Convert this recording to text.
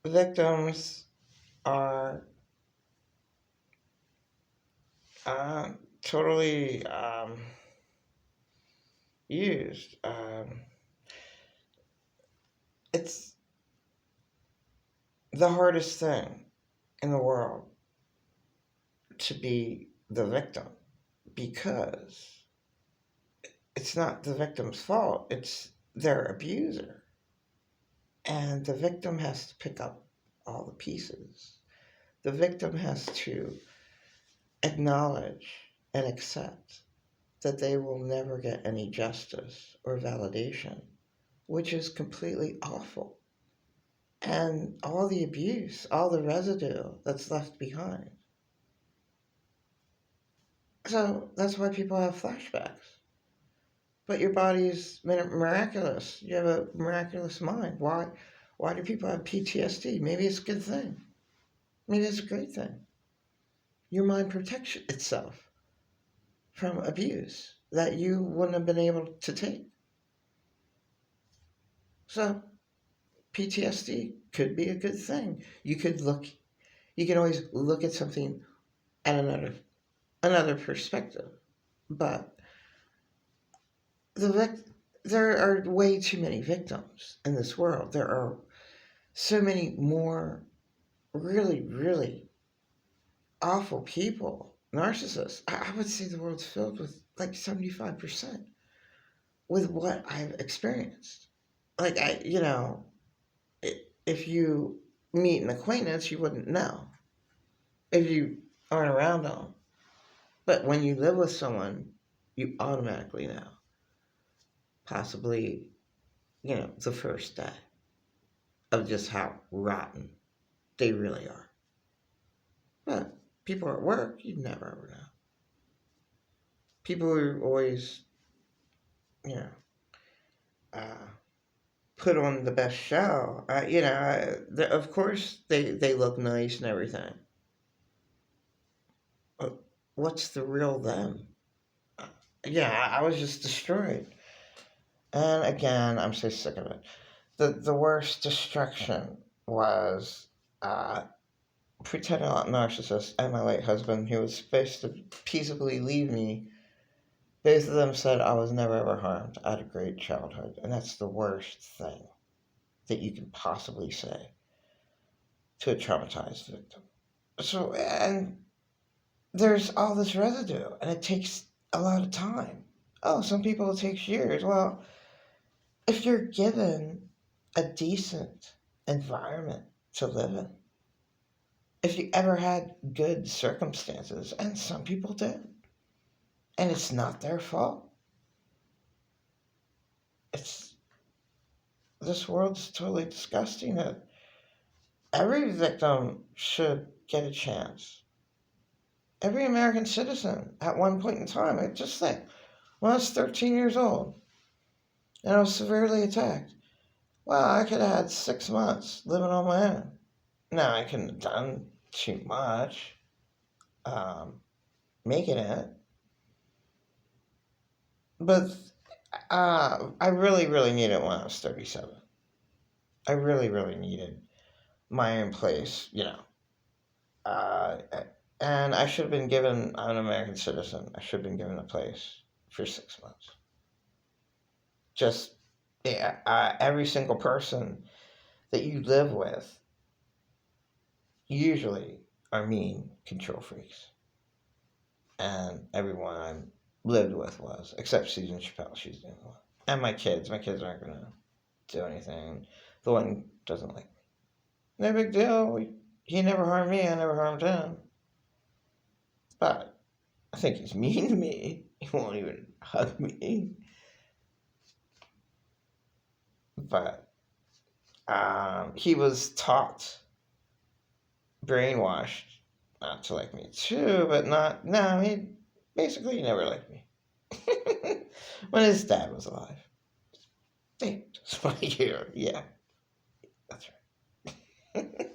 victims are uh, totally used. It's the hardest thing in the world to be the victim because it's not the victim's fault, it's their abuser. And the victim has to pick up all the pieces. The victim has to acknowledge and accept that they will never get any justice or validation, which is completely awful. And all the abuse, all the residue that's left behind. So that's why people have flashbacks. But your body's miraculous. You have a miraculous mind. Why do people have PTSD? Maybe it's a good thing. Maybe it's a great thing. Your mind protects itself from abuse that you wouldn't have been able to take. So PTSD could be a good thing. You can always look at something at another perspective. But there are way too many victims in this world. There are so many more really, really awful people, narcissists. I would say the world's filled with like 75% with what I've experienced. Like, if you meet an acquaintance, you wouldn't know if you aren't around them. But when you live with someone, you automatically know. Possibly, the first day of just how rotten they really are. But people at work, you'd never ever know. People are always, you know, uh, put on the best show. Of course, they look nice and everything. But what's the real them? Uh, yeah, I was just destroyed. And again, I'm so sick of it. The worst destruction was pretending like narcissist and my late husband, who was supposed to peaceably leave me. Both of them said I was never ever harmed. I had a great childhood. And that's the worst thing that you can possibly say to a traumatized victim. So, and there's all this residue, and it takes a lot of time. Oh, some people it takes years. Well, if you're given a decent environment to live in, if you ever had good circumstances, and some people did, and it's not their fault, it's this world's totally disgusting. That every victim should get a chance. Every American citizen at one point in time. I just think, when I was 13 years old and I was severely attacked, well, I could have had 6 months living on my own. Now, I couldn't have done too much making it, but I really, really needed it when I was 37. I really, really needed my own place, Uh, and I should have been given, I'm an American citizen, I should have been given a place for 6 months. Just, yeah, every single person that you live with usually are mean control freaks. And everyone I lived with was, except Susan Chappelle, she's doing well. And my kids aren't going to do anything. The one doesn't like me. No big deal. He never harmed me, I never harmed him. But I think he's mean to me. He won't even hug me. But he was taught, brainwashed, not to like me too, but not, no, he never liked me. When his dad was alive. Hey, just want to hear, yeah, that's right.